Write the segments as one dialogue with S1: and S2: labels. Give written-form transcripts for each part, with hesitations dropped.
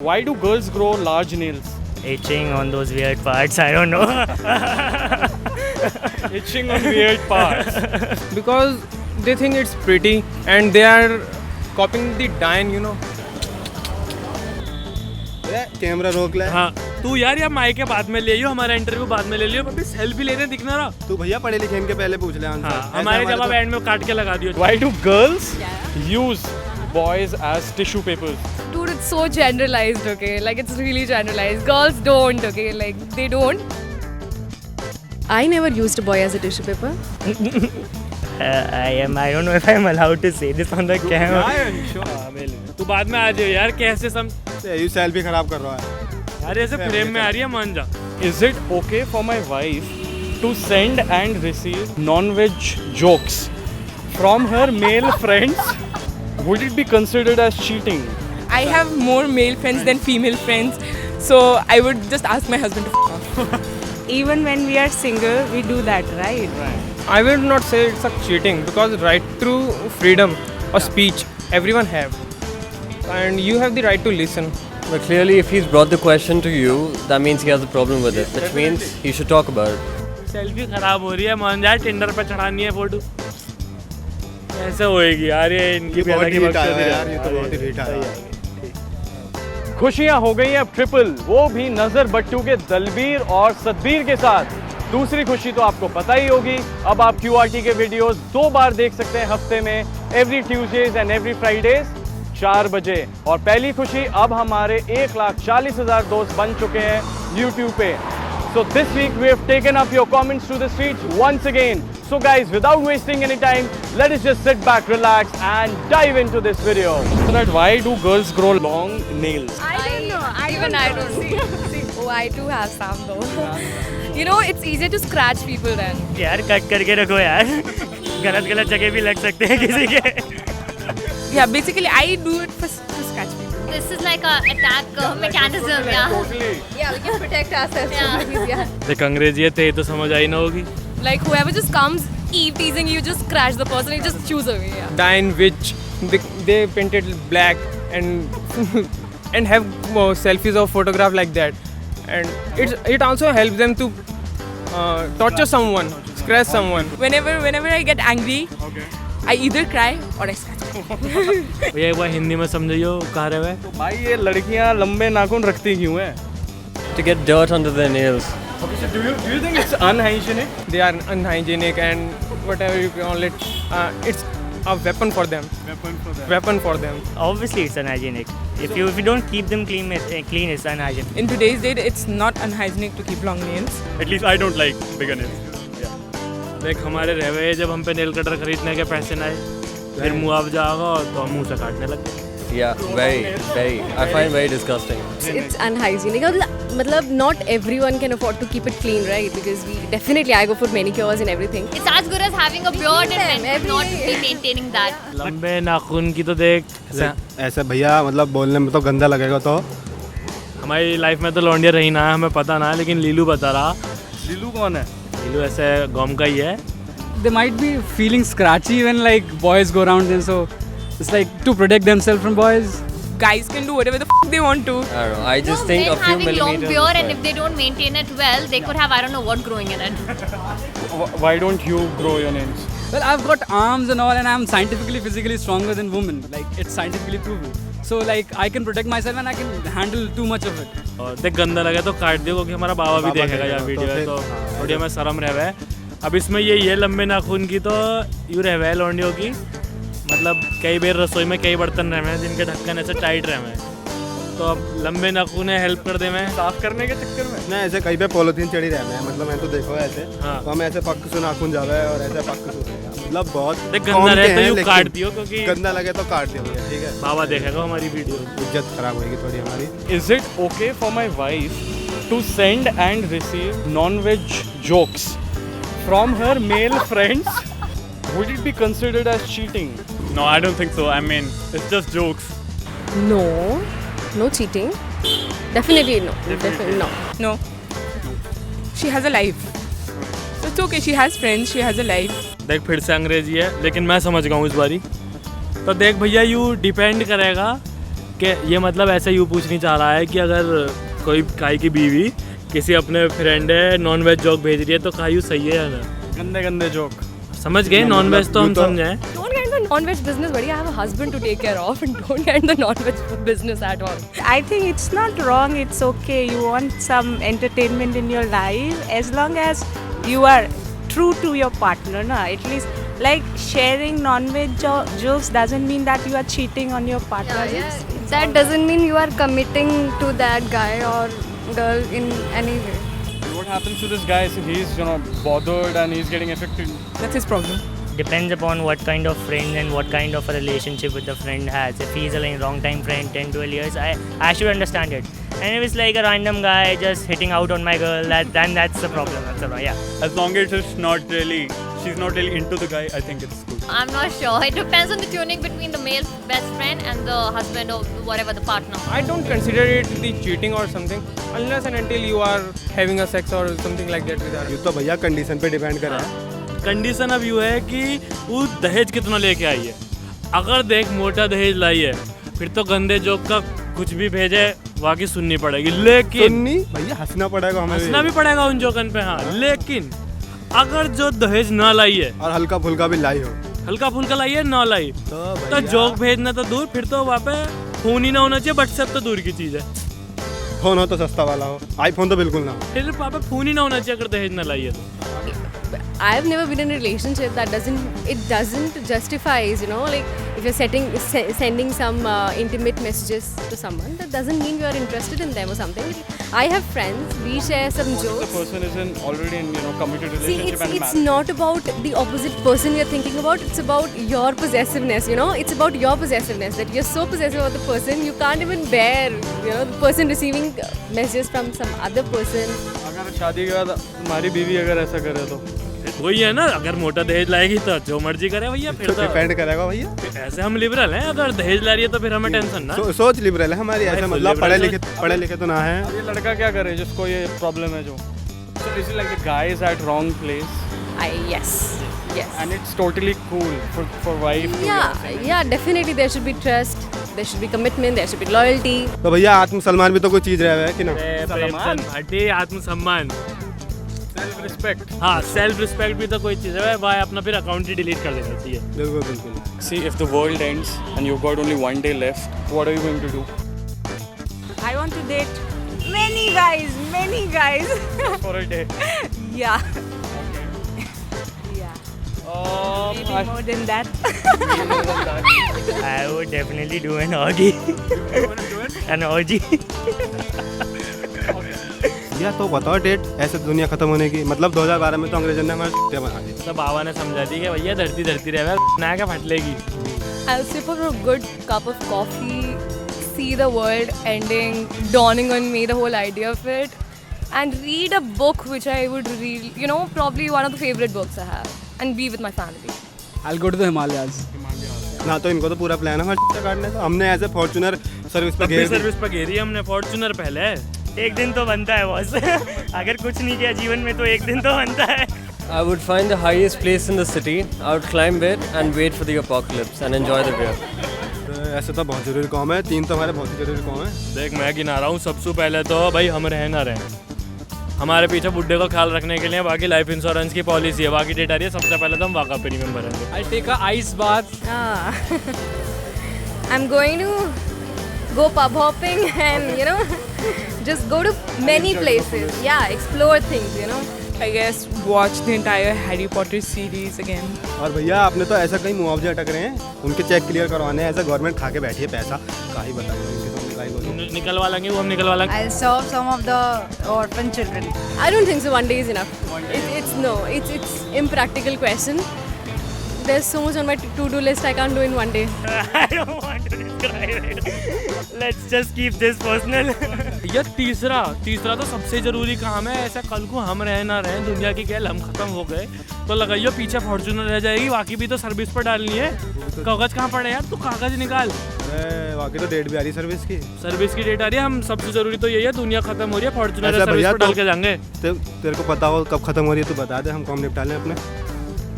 S1: Why do girls grow large nails?
S2: Itching on those weird parts, I don't know.
S1: Itching on weird parts.
S3: Because they think it's pretty and they are copying the dine, you know.
S4: Camera रोक ले।
S5: हाँ तू यार mic के बाद में ले लियो, हमारा इंटरव्यू बाद में ले लियो, अभी सेल्फी लेने दिखना रहा।
S4: तू भैया पढ़े लिखे इनके पहले पूछ ले आंसर।
S5: हाँ हमारे जवाब एंड में काट के लगा दियो।
S1: Why do girls use boys as tissue papers?
S6: Dude, it's so generalized, okay? Like, it's really generalized. Girls don't, okay? Like, they don't. I never used a boy as a tissue paper.
S2: I don't know if I'm allowed to say this on the camera.
S5: तू बाद में आ जाओ यार, कैसे सम
S4: you selfie खराब कर रहा है।
S5: यार ऐसे फ्रेम में आ रही है, मान जा।
S1: Is it okay for my wife to send and receive non-veg jokes from her male friends? Would it be considered as cheating?
S7: I have more male friends than female friends, so I would just ask my husband to f off.
S8: Even when we are single, we do that, right?
S3: I will not say it's a cheating because right to freedom of speech everyone have, and you have the right to listen.
S9: But clearly, if he's brought the question to you, that means he has a problem with it, which means he should talk about it.
S5: Selfie खराब हो रही है, मान जा, Tinder पे चढ़ानी है photo. कैसे होएगी यार, ये इनकी भी अलग ही मकसद है यार,
S4: ये तो बहुत ही हीट आया।
S1: खुशियां हो गई हैं ट्रिपल, वो भी नजर बट्टू के दलबीर और सतबीर के साथ। दूसरी खुशी तो आपको पता ही होगी, अब आप QRT के वीडियोस 2 बार देख सकते हैं हफ्ते में, every Tuesdays and every Fridays 4 बजे। और पहली खुशी, अब हमारे 1,40,000 दोस्त बन चुके हैं YouTube पे। So this week we have taken up your comments to the streets once again. So guys, without wasting any time, let us just sit back, relax and dive into this video. So that why do girls grow long nails?
S6: I don't know. Even I don't see. Oh, I too have some though. You know, it's easier to scratch people then.
S2: यार cut करके रखो यार, गलत गलत जगह भी लग सकते हैं किसी के।
S7: Yeah, basically I do it to scratch people.
S10: This is like a attack mechanism, yeah.
S6: Yeah, we can protect ourselves. Yeah.
S5: देख अंग्रेजी है, ते तो समझ आई ना होगी।
S6: Like whoever just comes eve teasing you, just scratch the person, you just choose away. Yeah.
S3: Dine which they painted black and and have selfies or photograph like that, and it also helps them to torture someone, scratch someone.
S7: Whenever I get angry, I either cry or I scratch.
S5: भैया एक बार हिंदी में समझियो, कहाँ रहे हुए?
S1: भाई ये लड़कियां लंबे नाखून रखती क्यों हैं?
S9: To get dirt under their nails.
S1: Okay, so do you think it's unhygienic?
S3: They are unhygienic and whatever you call it, it's a weapon for them. Weapon for them.
S2: Obviously, it's unhygienic. If you don't keep them clean, it's unhygienic.
S7: In today's date, it's not unhygienic to keep long nails.
S1: At least I don't like bigger nails.
S5: देख हमारे रह हुए, जब हम पे nail cutter खरीदने के पैसे ना आए, फिर मुआवजा आएगा तो हम मुँह से काटने लग गए।
S9: Yeah, very. I find very disgusting.
S6: It's unhygienic. Matlab, not everyone can afford to keep it clean, right? Because I go for manicures and everything.
S10: It's as good as having a beard and not be maintaining that.
S5: लंबे नाखून की तो देख,
S4: ऐसे भैया मतलब बोलने में तो गंदा लगेगा तो।
S5: हमारी लाइफ में तो लौंडिया रही ना, हमें पता ना, लेकिन लीलू बता रहा।
S1: लीलू कौन है?
S5: लीलू ऐसे गॉम का ही है।
S11: They might be feeling scratchy when like boys go around them, so it's like to protect themselves from boys.
S7: Guys can do whatever the f they want to.
S9: I don't know. I just think a
S10: Men
S9: few
S10: having long
S9: millimeters.
S10: beard, and if they don't maintain it well, they could have I don't know what growing in it.
S1: Why don't you grow your nails?
S11: Well, I've got arms and all, and I'm scientifically, physically stronger than women. Like it's scientifically proven. So like I can protect myself and I can handle too much of it.
S5: और देख गंदा लगे तो काट दियो, क्योंकि हमारा बाबा भी देखेगा यार वीडियो है, तो थोड़ी हमें शर्म रह है। अब इसमें ये लंबे नाखून की तो यूँ रह है लौंडियों की, मतलब कई बार रसोई में कई बर्तन रहे हैं जिनके ढक्कन ऐसे टाइट रहे हैं, तो अब लंबे नाखून हेल्प कर दे मैं
S1: साफ करने के चक्कर में
S4: ना ऐसे कहीं पे पॉलिथीन चढ़ी रहना है, मतलब मैं तो देखो ऐसे,
S5: हाँ।
S4: तो हम ऐसे पक्क से नाखून जावे और ऐसे पक्क से मतलब बहुत
S5: देख गंदा रहे तो यूँ काट दियो, क्योंकि
S4: गंदा लगे तो काट दियो भैया, ठीक है?
S5: बाबा देखेगा हमारी वीडियो,
S4: इज्जत खराब होगी थोड़ी हमारी।
S1: Is it okay for my wife to send and receive non-veg jokes from her male friends? Would it be considered as cheating?
S5: No, I don't think so. I mean, it's just jokes.
S6: No cheating. Definitely no. Definitely no.
S7: No. She has a life. So it's okay. She has friends. She has a life.
S5: देख फिर से अंग्रेजी है, लेकिन मैं समझ गया हूँ इस बारी। तो देख भैया, यू डिपेंड करेगा कि ये मतलब ऐसा यूँ पूछनी चाह रहा है कि अगर कोई काई की बीवी किसी अपने फ्रेंड है नॉन वेज जोक भेज रही है तो काई सही है या ना?
S1: गंदे गंदे जोक
S5: समझ गए, नॉन वेज तो हम समझे।
S6: Don't get into non-veg business, buddy. I have a husband to take care of, and don't get into non-veg business at all.
S8: I think it's not wrong, it's okay. You want some entertainment in your life as long as you are true to your partner, na? At least like sharing non-veg jokes doesn't mean that you are cheating on your partner.
S6: That doesn't mean you are committing to that guy or girl in any way.
S1: What happens to this guy if he's, you know, bothered and he's getting affected?
S7: That's his problem.
S2: Depends upon what kind of friend and what kind of a relationship with the friend has. If he's a like, long time friend, 10, 12 years, I should understand it. And if it's like a random guy just hitting out on my girl, then that's the problem. That's the problem, yeah.
S4: As long as it's not really, she's not really into the guy, I think it's good.
S10: I'm not sure. It depends on the tuning between the male best friend and the husband or whatever the partner.
S3: I don't consider it the cheating or something unless and until you are having a sex or something like that with her.
S4: ये तो भैया condition पे depend करा है.
S5: Condition अब यूँ है कि वो दहेज कितना लेके आई है. अगर देख मोटा दहेज लाई है फिर तो गंदे जोक का कुछ भी भेजे बाकी सुननी पड़ेगी. लेकिन
S4: सुननी भैया हंसना पड़ेगा हमें.
S5: हंसना भी पड़ेगा उन जोकन पे. हाँ, लेकिन अगर जो दहेज ना लाई है
S4: और हल्का फुल्का भी लाई हो,
S5: हल्का फुल्का लाई है ना लाई तो जोक भेजना तो दूर, फिर तो वहाँ पे फोन ही ना होना चाहिए. व्हाट्सएप तो दूर की चीज़ है.
S4: फोन हो तो सस्ता वाला हो, आईफोन तो बिल्कुल ना हो.
S5: फिर वहाँ पे फोन ही ना होना चाहिए अगर दहेज ना लाई है तो.
S6: I've never been in a relationship that doesn't justifies, you know, like if you're sending some intimate messages to someone, that doesn't mean you are interested in them or something. I have friends, we share some jokes.
S1: The person is already in, you know, committed
S6: See,
S1: relationship and
S6: it's
S1: married.
S6: not about the opposite person you're thinking about, it's about your possessiveness, you know, it's about your possessiveness, that you're so possessive of the person, you can't even bear, you know, the person receiving messages from some other person.
S1: अगर शादी के बाद हमारी बीवी अगर ऐसा करे तो
S5: वही है ना, अगर मोटा दहेज लाएगी तो जो मर्जी करे भैया. फिर तो
S4: डिपेंड करेगा भैया.
S5: ऐसे हम लिबरल हैं, अगर दहेज ला रही है तो फिर हमें टेंशन ना.
S4: सोच लिबरल है हमारी. ऐसा मतलब पढ़े लिखे तो ना है.
S1: अब ये लड़का क्या करे जिसको ये प्रॉब्लम है जो. So is it like the guy is at wrong place
S6: Yes.
S1: and it's totally cool for wife to,
S6: Yeah, definitely there should be trust, there should be commitment, there should be loyalty.
S4: तो भैया आत्मसम्मान भी तो कोई चीज रहा है कि ना.
S5: प्रेमचंद भाटी, आत्मसम्मान,
S1: self respect.
S5: हाँ, सेल्फ रिस्पेक्ट भी तो कोई चीज़ है भाई. अपना फिर अकाउंट ही डिलीट कर देना चाहिए.
S4: बिल्कुल बिल्कुल.
S1: See, if the world ends and you've got only one day left, what are you going to do?
S8: I want to date many guys.
S1: For a day.
S8: Yeah. Yeah. Maybe more than that.
S2: I would definitely do an orgy. An orgy.
S4: या तो बताओ date ऐसे दुनिया खत्म होने की. मतलब 2012 में तो अंग्रेजों ने हमारे बना दी.
S5: तो बाबा ने समझा दी कि भैया धरती रहे ना क्या फट लेगी.
S6: I'll sip on a good cup of coffee, see the world ending, dawning on me, the whole idea of it, and read a book which I would read, you know, probably one of the favorite books I have, and be with my family.
S11: I'll go to the Himalayas.
S4: ना तो इनको तो पूरा plan है हमारे काटने का. हमने ऐसे फॉर्च्यूनर सर्विस पे
S5: घेरी हमने फॉर्च्यूनर पहले.
S2: एक दिन तो बनता है बॉस. अगर कुछ नहीं किया जीवन में तो एक दिन तो बनता है.
S9: I would find the highest place in the city. I would climb it and wait for the apocalypse and enjoy the view.
S4: ऐसे तो बहुत जरूरी काम है. 3 तो हमारे बहुत ही जरूरी काम है.
S5: देख मैं गिना रहा हूँ. सबसे पहले तो भाई हम रहे ना रहे, हमारे पीछे बुड्ढे को ख्याल रखने के लिए बाकी लाइफ इंश्योरेंस की पॉलिसी है, बाकी डेट आ रही है. सबसे पहले तो हम वाका प्रीमियम भरेंगे.
S11: I'll take a ice bath.
S6: I'm going to go pub hopping and, you know, just go to many places. Yeah, explore things, you know.
S7: I guess watch the entire Harry Potter series again.
S4: और भैया आपने तो ऐसा कहीं मुआवजे अटक रहे हैं, उनके चेक क्लियर करवाने हैं. ऐसा गवर्नमेंट खा के बैठी है पैसा. का ही बताइए उनके सामने का ही बोलो.
S5: निकलवा लेंगे वो, हम निकलवा लेंगे.
S8: I'll solve some of the orphan children.
S6: I don't think so. One day is enough. It's impractical question. There's so much on my to-do list I can't do in one day.
S2: I don't want to describe it. Let's just keep this personal.
S5: ये तीसरा तो सबसे जरूरी काम है. ऐसा कल को हम रहे ना रहे, दुनिया की खेल हम खत्म हो गए तो लगाइयो पीछे फॉर्च्यूनर रह जाएगी. बाकी भी तो सर्विस पर डालनी है. कागज कहाँ पड़े यार, तू कागज निकाल.
S4: बाकी तो डेट भी आ रही सर्विस की.
S5: सर्विस की डेट आ रही है. हम सबसे जरूरी तो यही है, दुनिया खत्म हो रही है, फॉर्च्यूनर सर्विस पर डाल के जाएंगे.
S4: तेरे को पता हो कब खत्म हो रही है तो बता दे, हम काम निपटा लें अपने.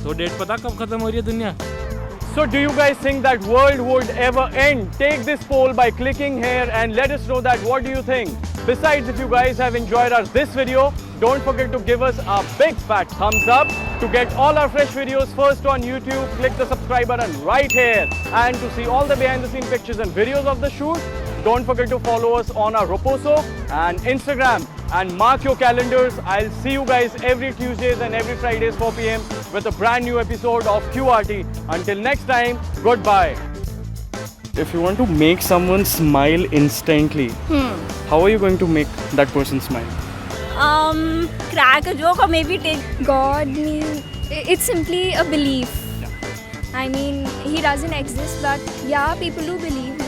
S5: तो डेट पता कब खत्म हो रही है दुनिया?
S1: So do you guys think that world would ever end? Take this poll by clicking here and let us know that what do you think. Besides, if you guys have enjoyed this video, don't forget to give us a big fat thumbs up. To get all our fresh videos first on YouTube, click the subscribe button right here. And to see all the behind the scene pictures and videos of the shoot, don't forget to follow us on our Roposo and Instagram. And mark your calendars. I'll see you guys every Tuesdays and every Fridays 4 p.m. with a brand new episode of QRT. Until next time, goodbye. If you want to make someone smile instantly, how are you going to make that person smile?
S8: Crack a joke or maybe take.
S6: God mean it's simply a belief. I mean, he doesn't exist, but yeah, people do believe.